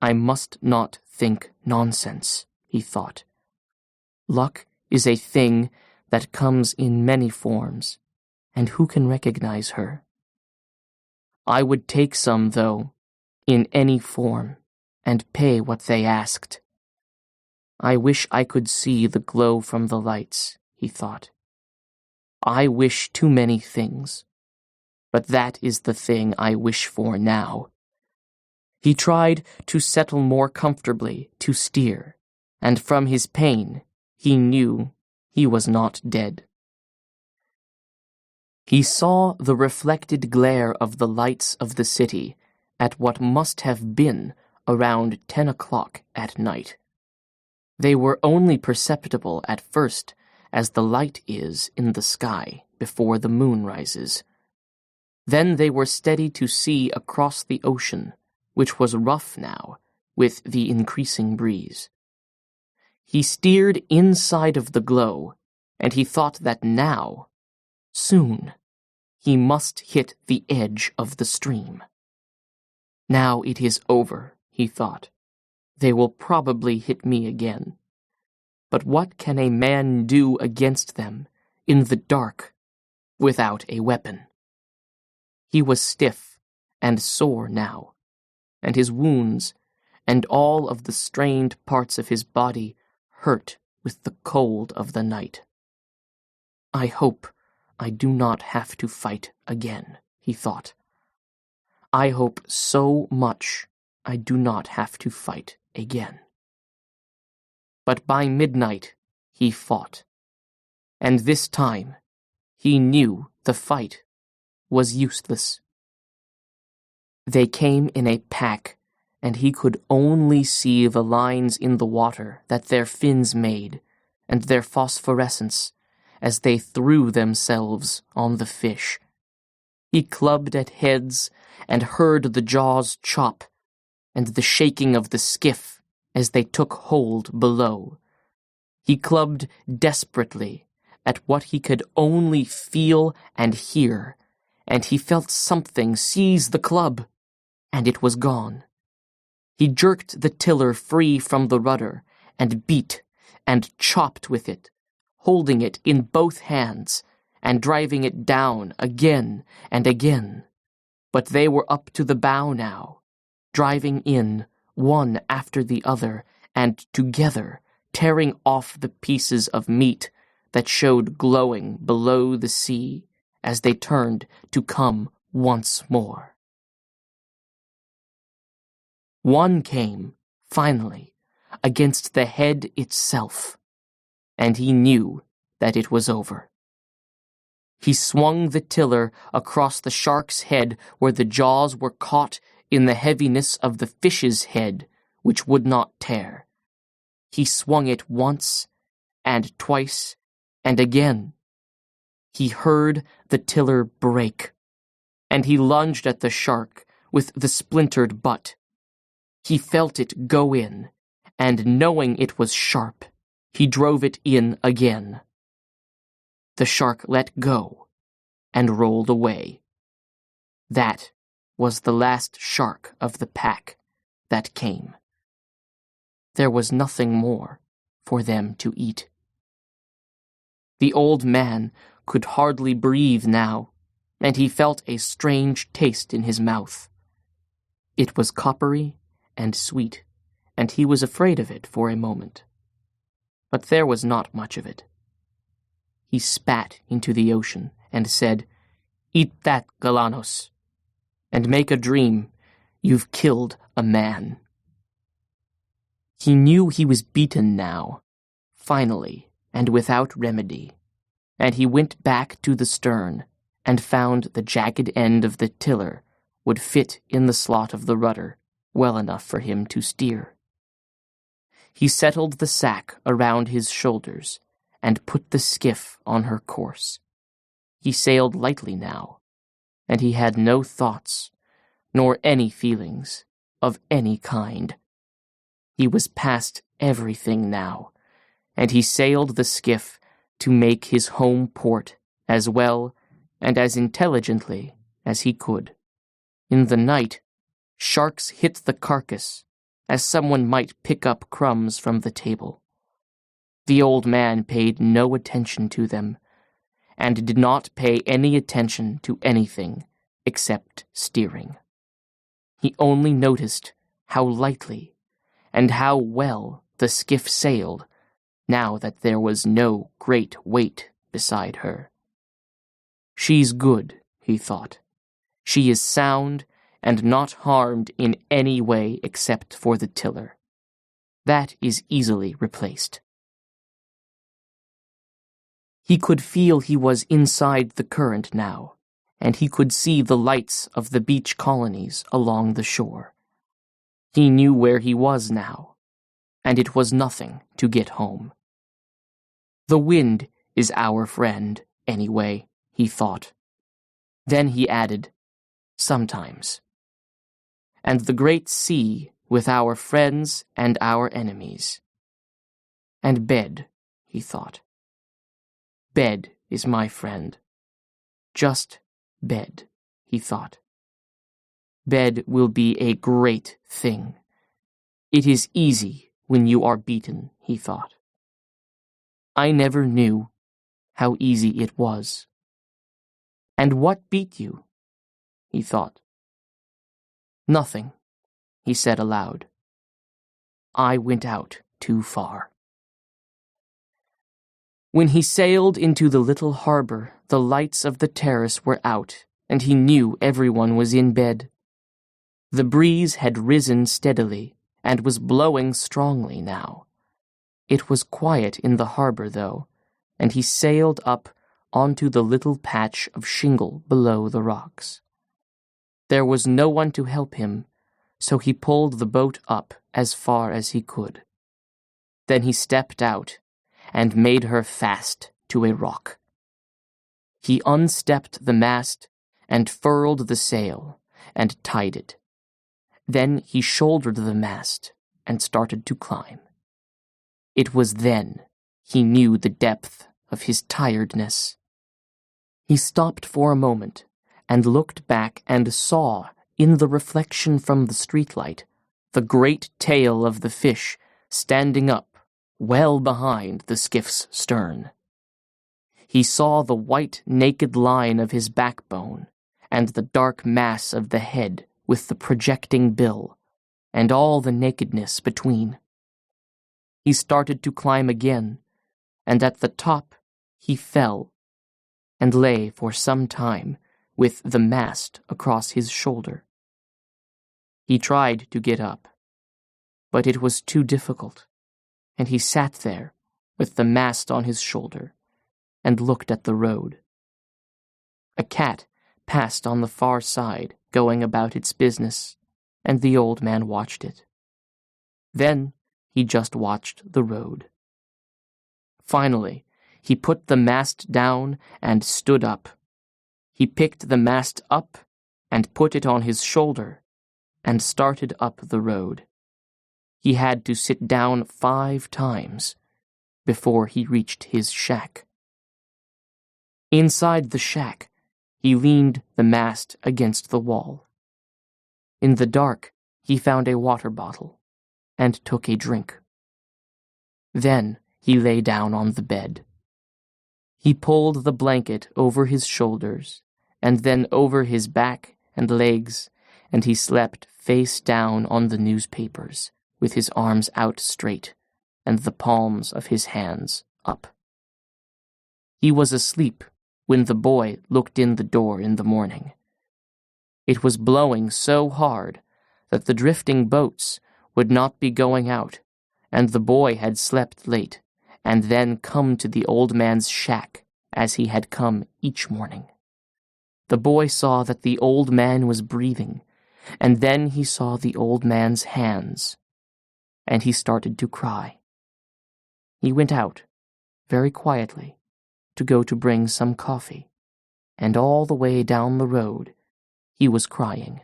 I must not think nonsense, he thought. Luck is a thing that comes in many forms, and who can recognize her? I would take some, though, in any form, and pay what they asked. I wish I could see the glow from the lights, he thought. I wish too many things, but that is the thing I wish for now. He tried to settle more comfortably to steer, and from his pain he knew he was not dead. He saw the reflected glare of the lights of the city at what must have been around 10 o'clock at night. They were only perceptible at first as the light is in the sky before the moon rises. Then they were steady to see across the ocean, which was rough now with the increasing breeze. He steered inside of the glow, and he thought that now, soon, he must hit the edge of the stream. Now it is over, he thought. They will probably hit me again. But what can a man do against them in the dark without a weapon? He was stiff and sore now, and his wounds and all of the strained parts of his body hurt with the cold of the night. I hope I do not have to fight again, he thought. I hope so much I do not have to fight again. But by midnight he fought, and this time he knew the fight was useless. They came in a pack, and he could only see the lines in the water that their fins made, and their phosphorescence as they threw themselves on the fish. He clubbed at heads and heard the jaws chop, and the shaking of the skiff as they took hold below. He clubbed desperately at what he could only feel and hear, and he felt something seize the club, and it was gone. He jerked the tiller free from the rudder and beat and chopped with it, holding it in both hands and driving it down again and again. But they were up to the bow now, driving in one after the other and together tearing off the pieces of meat that showed glowing below the sea as they turned to come once more. One came, finally, against the head itself, and he knew that it was over. He swung the tiller across the shark's head where the jaws were caught in the heaviness of the fish's head, which would not tear. He swung it once, and twice, and again. He heard the tiller break, and he lunged at the shark with the splintered butt. He felt it go in, and knowing it was sharp, he drove it in again. The shark let go and rolled away. That was the last shark of the pack that came. There was nothing more for them to eat. The old man could hardly breathe now, and he felt a strange taste in his mouth. It was coppery and sweet, and he was afraid of it for a moment. But there was not much of it. He spat into the ocean and said, "Eat that, Galanos, and make a dream you've killed a man." He knew he was beaten now, finally and without remedy, and he went back to the stern and found the jagged end of the tiller would fit in the slot of the rudder well enough for him to steer. He settled the sack around his shoulders and put the skiff on her course. He sailed lightly now, and he had no thoughts, nor any feelings of any kind. He was past everything now, and he sailed the skiff to make his home port as well and as intelligently as he could. In the night, sharks hit the carcass, as someone might pick up crumbs from the table. The old man paid no attention to them, and did not pay any attention to anything except steering. He only noticed how lightly and how well the skiff sailed now that there was no great weight beside her. She's good, he thought. She is sound and not harmed in any way except for the tiller. That is easily replaced. He could feel he was inside the current now, and he could see the lights of the beach colonies along the shore. He knew where he was now, and it was nothing to get home. The wind is our friend, anyway, he thought. Then he added, sometimes. And the great sea with our friends and our enemies. And bed, he thought. Bed is my friend. Just bed, he thought. Bed will be a great thing. It is easy when you are beaten, he thought. I never knew how easy it was. And what beat you? He thought. Nothing, he said aloud. I went out too far. When he sailed into the little harbor, the lights of the terrace were out, and he knew everyone was in bed. The breeze had risen steadily, and was blowing strongly now. It was quiet in the harbor, though, and he sailed up onto the little patch of shingle below the rocks. There was no one to help him, so he pulled the boat up as far as he could. Then he stepped out and made her fast to a rock. He unstepped the mast and furled the sail and tied it. Then he shouldered the mast and started to climb. It was then he knew the depth of his tiredness. He stopped for a moment and looked back and saw, in the reflection from the streetlight, the great tail of the fish standing up well behind the skiff's stern. He saw the white, naked line of his backbone, and the dark mass of the head with the projecting bill, and all the nakedness between. He started to climb again, and at the top he fell, and lay for some time with the mast across his shoulder. He tried to get up, but it was too difficult, and he sat there with the mast on his shoulder and looked at the road. A cat passed on the far side, going about its business, and the old man watched it. Then he just watched the road. Finally, he put the mast down and stood up. He picked the mast up and put it on his shoulder and started up the road. He had to sit down 5 times before he reached his shack. Inside the shack, he leaned the mast against the wall. In the dark, he found a water bottle and took a drink. Then he lay down on the bed. He pulled the blanket over his shoulders and then over his back and legs, and he slept face down on the newspapers, with his arms out straight and the palms of his hands up. He was asleep when the boy looked in the door in the morning. It was blowing so hard that the drifting boats would not be going out, and the boy had slept late and then come to the old man's shack as he had come each morning. The boy saw that the old man was breathing, and then he saw the old man's hands, and he started to cry. He went out, very quietly, to go to bring some coffee, and all the way down the road he was crying.